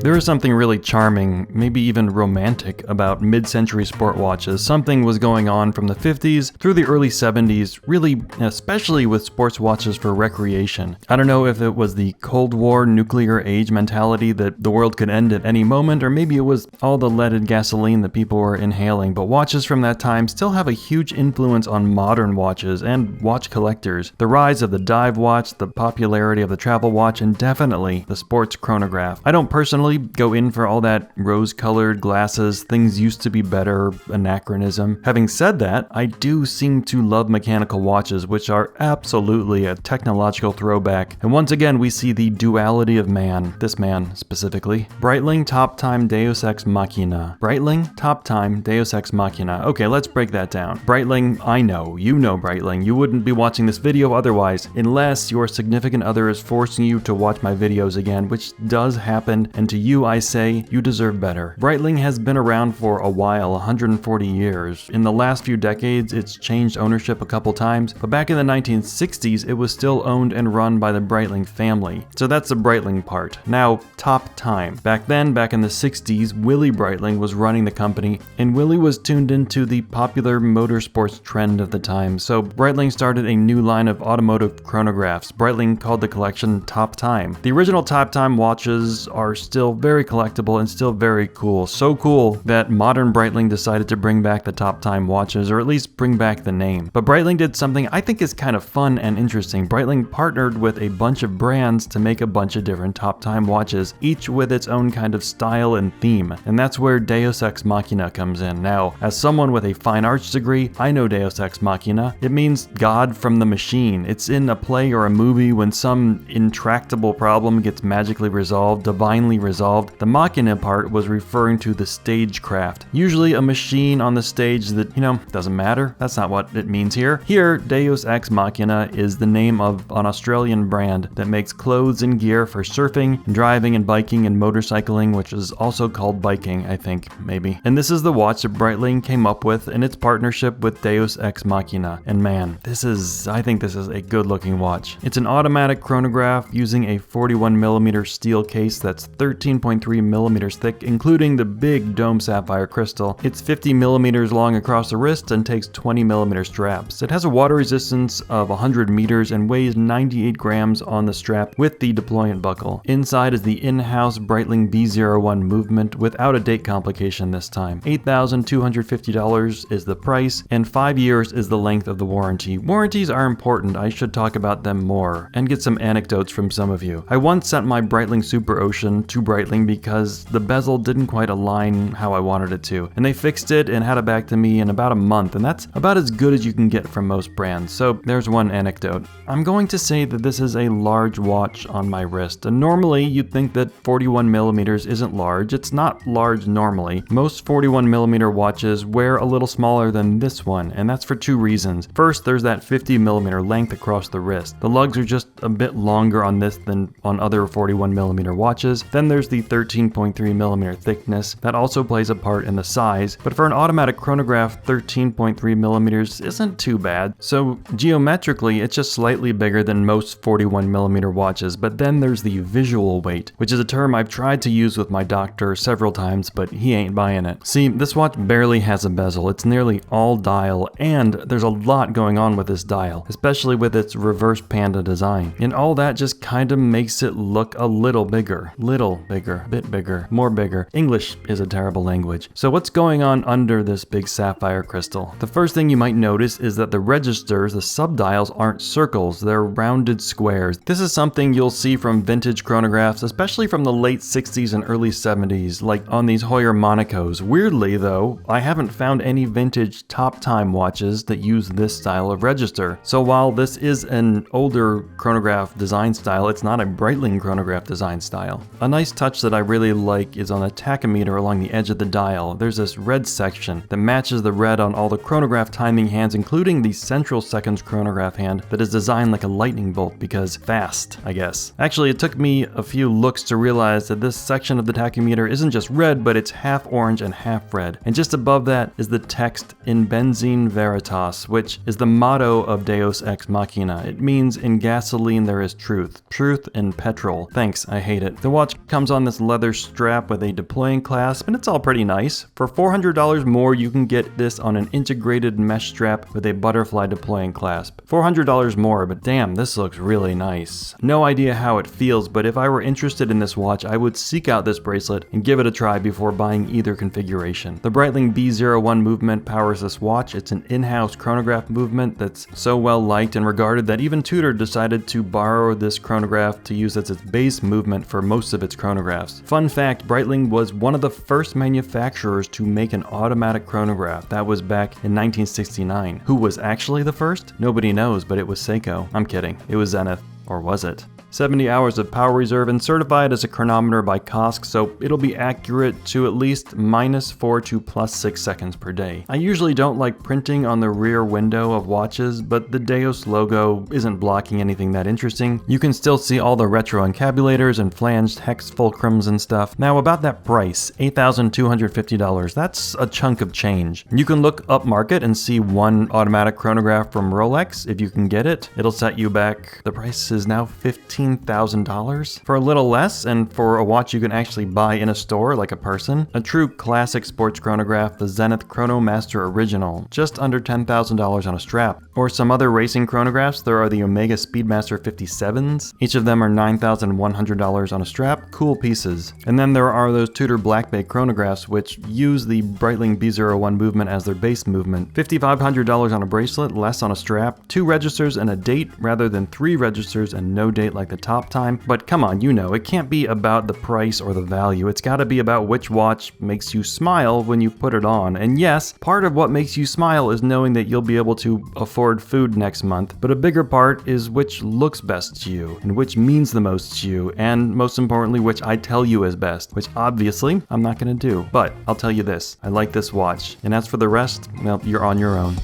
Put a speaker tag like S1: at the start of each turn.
S1: There is something really charming, maybe even romantic, about mid-century sport watches. Something was going on from the 50s through the early 70s, really especially with sports watches for recreation. I don't know if it was the Cold War nuclear age mentality that the world could end at any moment, or maybe it was all the leaded gasoline that people were inhaling, but watches from that time still have a huge influence on modern watches and watch collectors. The rise of the dive watch, the popularity of the travel watch, and definitely the sports chronograph. I don't personally go in for all that rose-colored glasses, things used to be better anachronism. Having said that, I do seem to love mechanical watches, which are absolutely a technological throwback. And once again, we see the duality of man, this man specifically. Breitling Top Time Deus Ex Machina. Breitling Top Time Deus Ex Machina. Okay, let's break that down. Breitling, I know, you know Breitling. You wouldn't be watching this video otherwise, unless your significant other is forcing you to watch my videos again, which does happen, and to you I say, you deserve better. Breitling has been around for a while, 140 years. In the last few decades, it's changed ownership a couple times, but back in the 1960s, it was still owned and run by the Breitling family. So that's the Breitling part. Now, Top Time. Back then, back in the 60s, Willie Breitling was running the company, and Willie was tuned into the popular motorsports trend of the time, so Breitling started a new line of automotive chronographs. Breitling called the collection Top Time. The original Top Time watches are still very collectible and still very cool. So cool that modern Breitling decided to bring back the Top Time watches, or at least bring back the name. But Breitling did something I think is kind of fun and interesting. Breitling partnered with a bunch of brands to make a bunch of different Top Time watches, each with its own kind of style and theme. And that's where Deus Ex Machina comes in. Now, as someone with a fine arts degree, I know Deus Ex Machina. It means God from the machine. It's in a play or a movie when some intractable problem gets magically resolved, divinely resolved. The Machina part was referring to the stagecraft, usually a machine on the stage that, doesn't matter. That's not what it means here. Here, Deus Ex Machina is the name of an Australian brand that makes clothes and gear for surfing, driving and biking and motorcycling, which is also called biking, I think, maybe. And this is the watch that Breitling came up with in its partnership with Deus Ex Machina. And man, I think this is a good looking watch. It's an automatic chronograph using a 41mm steel case that's 13.3 millimeters thick, including the big dome sapphire crystal. It's 50 millimeters long across the wrist and takes 20 millimeter straps. It has a water resistance of 100 meters and weighs 98 grams on the strap with the deployant buckle. Inside is the in-house Breitling B01 movement without a date complication this time. $8,250 is the price, and 5 years is the length of the warranty. Warranties are important. I should talk about them more and get some anecdotes from some of you. I once sent my Breitling Super Ocean to Breitling because the bezel didn't quite align how I wanted it to, and they fixed it and had it back to me in about a month, and that's about as good as you can get from most brands. So there's one anecdote. I'm going to say that this is a large watch on my wrist, and normally you'd think that 41 millimeters isn't large. It's not large normally. Most 41 millimeter watches wear a little smaller than this one, and that's for two reasons. First, there's that 50 millimeter length across the wrist. The lugs are just a bit longer on this than on other 41 millimeter watches. Then there's the 13.3 millimeter thickness. That also plays a part in the size, but for an automatic chronograph, 13.3 millimeters isn't too bad. So geometrically, it's just slightly bigger than most 41 millimeter watches, but then there's the visual weight, which is a term I've tried to use with my doctor several times, but he ain't buying it. See, this watch barely has a bezel. It's nearly all dial, and there's a lot going on with this dial, especially with its reverse panda design. And all that just kind of makes it look a little bigger, bit bigger, more bigger. English is a terrible language. So what's going on under this big sapphire crystal? The first thing you might notice is that the registers, the subdials, aren't circles, they're rounded squares. This is something you'll see from vintage chronographs, especially from the late 60s and early 70s, like on these Heuer Monacos. Weirdly though, I haven't found any vintage Top Time watches that use this style of register. So while this is an older chronograph design style, it's not a Breitling chronograph design style. A nice touch touch that I really like is on the tachometer along the edge of the dial. There's this red section that matches the red on all the chronograph timing hands, including the central seconds chronograph hand that is designed like a lightning bolt because fast, I guess. Actually, it took me a few looks to realize that this section of the tachometer isn't just red, but it's half orange and half red. And just above that is the text "In Benzine Veritas," which is the motto of Deus Ex Machina. It means in gasoline there is truth. Truth in petrol. Thanks, I hate it. The watch comes on this leather strap with a deploying clasp, and it's all pretty nice. For $400 more, you can get this on an integrated mesh strap with a butterfly deploying clasp. $400 more, but damn, this looks really nice. No idea how it feels, but if I were interested in this watch, I would seek out this bracelet and give it a try before buying either configuration. The Breitling B01 movement powers this watch. It's an in-house chronograph movement that's so well liked and regarded that even Tudor decided to borrow this chronograph to use as its base movement for most of its chronographs. Fun fact, Breitling was one of the first manufacturers to make an automatic chronograph. That was back in 1969. Who was actually the first? Nobody knows, but it was Seiko. I'm kidding. It was Zenith. Or was it? 70 hours of power reserve and certified as a chronometer by COSC, so it'll be accurate to at least -4 to +6 seconds per day. I usually don't like printing on the rear window of watches, but the Deus logo isn't blocking anything that interesting. You can still see all the retro encabulators and flanged hex fulcrums and stuff. Now about that price, $8,250, that's a chunk of change. You can look up market and see one automatic chronograph from Rolex if you can get it. It'll set you back, the price is now $15,000 for a little less, and for a watch you can actually buy in a store like a person. A true classic sports chronograph, the Zenith Chronomaster Original, just under $10,000 on a strap. Or some other racing chronographs, there are the Omega Speedmaster 57s. Each of them are $9,100 on a strap. Cool pieces. And then there are those Tudor Black Bay chronographs which use the Breitling B01 movement as their base movement. $5,500 on a bracelet, less on a strap. 2 registers and a date rather than 3 registers and no date like the top time. But come on, you know, it can't be about the price or the value. It's gotta be about which watch makes you smile when you put it on. And yes, part of what makes you smile is knowing that you'll be able to afford food next month, but a bigger part is which looks best to you, and which means the most to you, and most importantly, which I tell you is best, which obviously I'm not gonna do. But I'll tell you this, I like this watch, and as for the rest, well, you're on your own.